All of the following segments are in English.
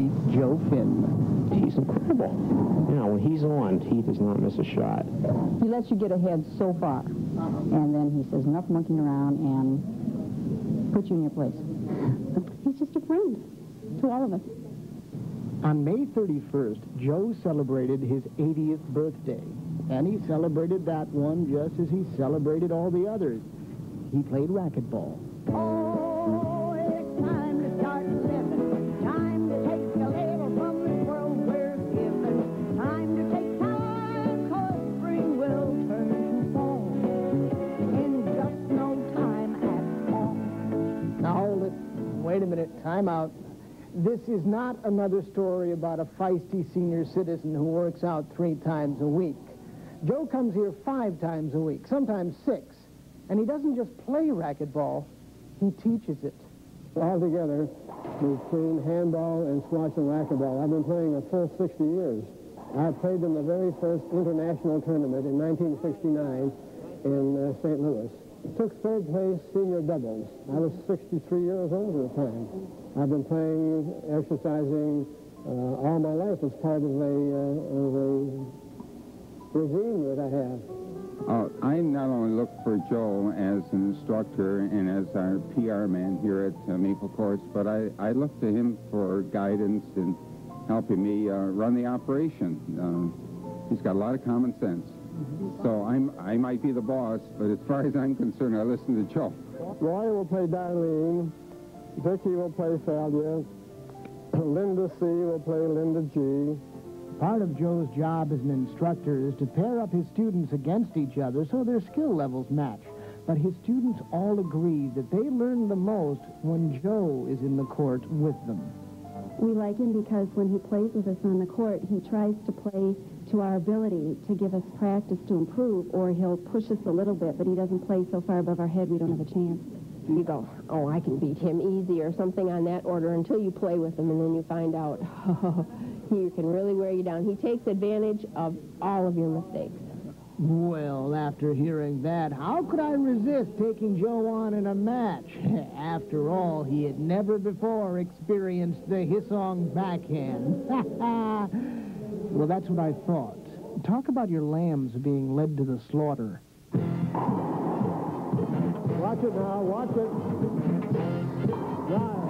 Joe Finn. He's incredible. Now, when he's on, he does not miss a shot. He lets you get ahead so far, and then he says enough monkeying around and put you in your place. He's just a friend to all of us. On May 31st, Joe celebrated his 80th birthday, and he celebrated that one just as he celebrated all the others. He played racquetball. Oh, it's time to start living. Time to take a little from this world we're given. Time to take time, 'cause spring will turn to fall in just no time at all. Now hold it. Wait a minute. Time out. This is not another story about a feisty senior citizen who works out 3 times a week. Joe comes here 5 times a week, sometimes 6. And he doesn't just play racquetball, he teaches it. Altogether, between handball and squash and racquetball, I've been playing a full 60 years. I played in the very first international tournament in 1969 in St. Louis. Took 3rd place senior doubles. I was 63 years old at the time. I've been playing, exercising all my life as part of a regime that I have. I not only look for Joe as an instructor and as our PR man here at Maple Courts, but I look to him for guidance and helping me run the operation. He's got a lot of common sense. So I might be the boss, but as far as I'm concerned, I listen to Joe. Roy will play Darlene. Vicky will play Thalia. Linda C. will play Linda G. Part of Joe's job as an instructor is to pair up his students against each other so their skill levels match. But his students all agree that they learn the most when Joe is in the court with them. We like him because when he plays with us on the court, he tries to play to our ability to give us practice to improve, or he'll push us a little bit, but he doesn't play so far above our head we don't have a chance. You go, oh, I can beat him easy or something on that order until you play with him, and then you find out, oh, he can really wear you down. He takes advantage of all of your mistakes. Well, after hearing that, how could I resist taking Joe on in a match? After all, he had never before experienced the Hissong backhand. Well, that's what I thought. Talk about your lambs being led to the slaughter. Watch it now, watch it. Right.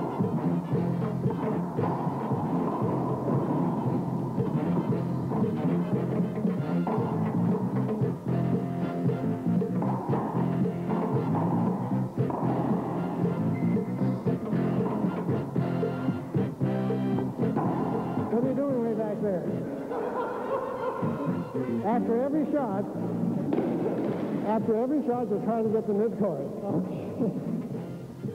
What are you doing way back there? After every shot, you're trying to get the midcourt.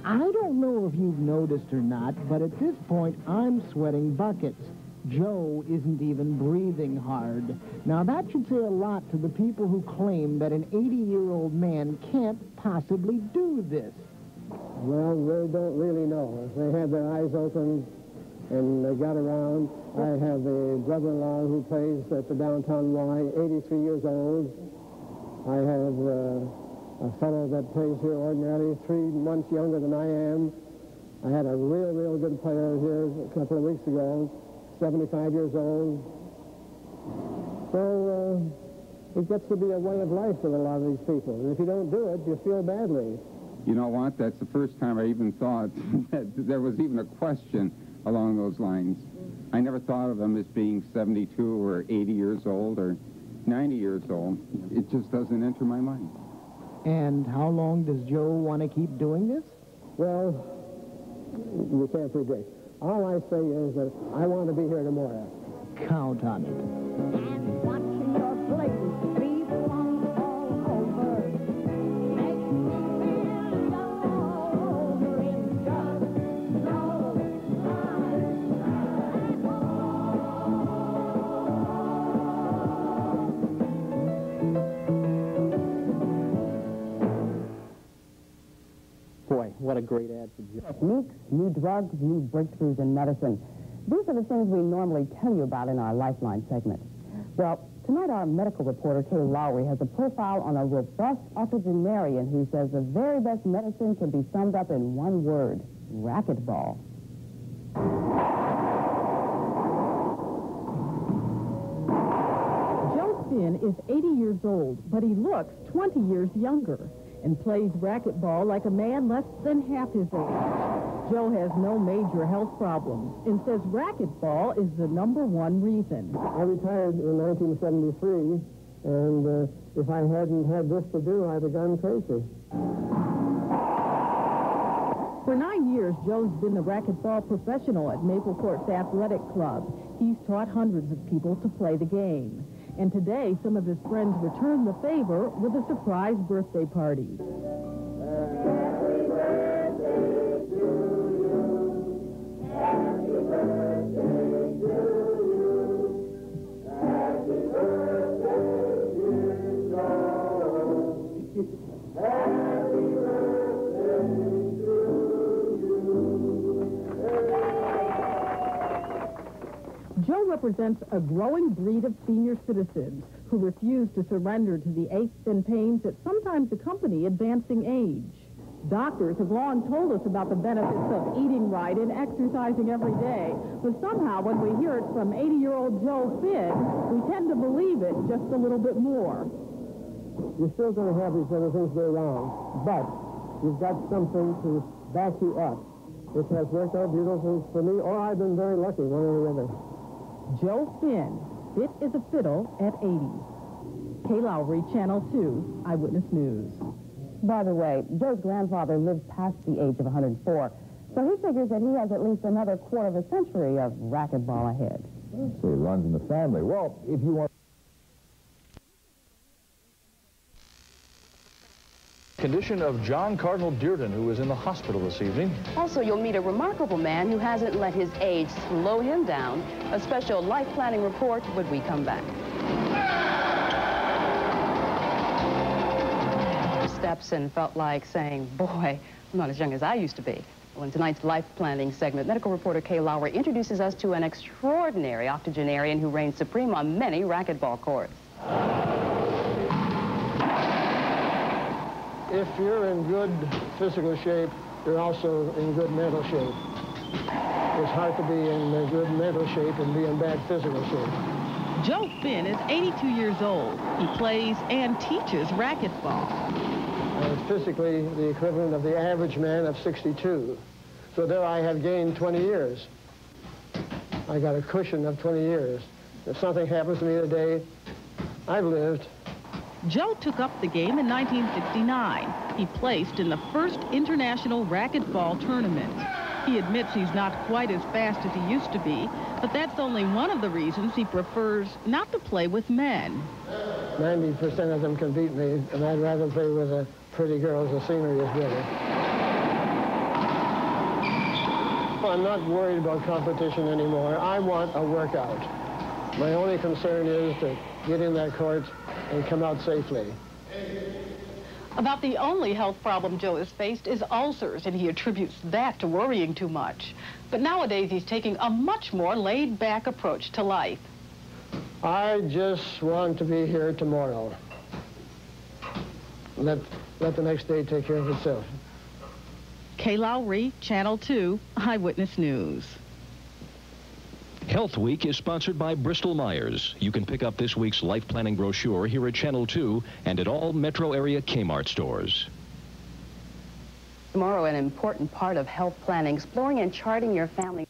I don't know if you've noticed or not, but at this point, I'm sweating buckets. Joe isn't even breathing hard. Now, that should say a lot to the people who claim that an 80-year-old man can't possibly do this. Well, they don't really know. They had their eyes open and they got around. I have a brother-in-law who plays at the downtown Y, 83 years old. I have a fellow that plays here ordinarily 3 months younger than I am. I had a real good player here a couple of weeks ago, 75 years old. So it gets to be a way of life with a lot of these people. And if you don't do it, you feel badly. You know what? That's the first time I even thought that there was even a question along those lines. I never thought of them as being 72 or 80 years old or 90 years old. It just doesn't enter my mind. And how long does Joe want to keep doing this? Well, you can't predict. All I say is that I want to be here tomorrow. Count on it. And watching your blade be flung all over makes me feel all over. It's just no Boy, what a great ad for Joe. Techniques, new drugs, new breakthroughs in medicine. These are the things we normally tell you about in our Lifeline segment. Well, tonight our medical reporter, Kay Lowry, has a profile on a robust octogenarian who says the very best medicine can be summed up in one word: racquetball. is 80 years old, but he looks 20 years younger and plays racquetball like a man less than half his age. Joe has no major health problems and says racquetball is the #1 reason. I retired in 1973, and if I hadn't had this to do, I'd have gone crazy. For 9 years, Joe's been the racquetball professional at Maple Courts Athletic Club. He's taught hundreds of people to play the game. And today, some of his friends returned the favor with a surprise birthday party. Happy birthday to you. Happy birthday to you. Happy birthday, dear Joe. Happy birthday to you. Joe represents a growing breed of senior citizens who refuse to surrender to the aches and pains that sometimes accompany advancing age. Doctors have long told us about the benefits of eating right and exercising every day, but somehow when we hear it from 80-year-old Joe Finn, we tend to believe it just a little bit more. You're still going to have these other things go wrong, but you've got something to back you up. It has worked out beautifully for me, or I've been very lucky, one or the other. Joe Finn, fit as a fiddle at 80. Kay Lowry, Channel 2, Eyewitness News. By the way, Joe's grandfather lived past the age of 104, so he figures that he has at least another quarter of a century of racquetball ahead. So it runs in the family. Well, if you want... Condition of John Cardinal Dearden, who is in the hospital this evening. Also, you'll meet a remarkable man who hasn't let his age slow him down. A special life planning report when we come back. Steps and felt like saying, boy, I'm not as young as I used to be. Well, in tonight's life planning segment, medical reporter Kay Lowry introduces us to an extraordinary octogenarian who reigns supreme on many racquetball courts. If you're in good physical shape, you're also in good mental shape. It's hard to be in good mental shape and be in bad physical shape. Joe Finn is 82 years old. He plays and teaches racquetball. I'm physically the equivalent of the average man of 62. So there I have gained 20 years. I got a cushion of 20 years. If something happens to me today, I've lived. Joe took up the game in 1969. He placed in the first international racquetball tournament. He admits he's not quite as fast as he used to be, but that's only one of the reasons he prefers not to play with men. 90% of them can beat me, and I'd rather play with the pretty girls. The scenery is better. I'm not worried about competition anymore. I want a workout. My only concern is to get in that court and come out safely. About the only health problem Joe has faced is ulcers, and he attributes that to worrying too much. But nowadays, he's taking a much more laid-back approach to life. I just want to be here tomorrow. Let the next day take care of itself. Kay Lowry, Channel 2, Eyewitness News. Health Week is sponsored by Bristol Myers. You can pick up this week's life planning brochure here at Channel 2 and at all metro area Kmart stores. Tomorrow, an important part of health planning, exploring and charting your family.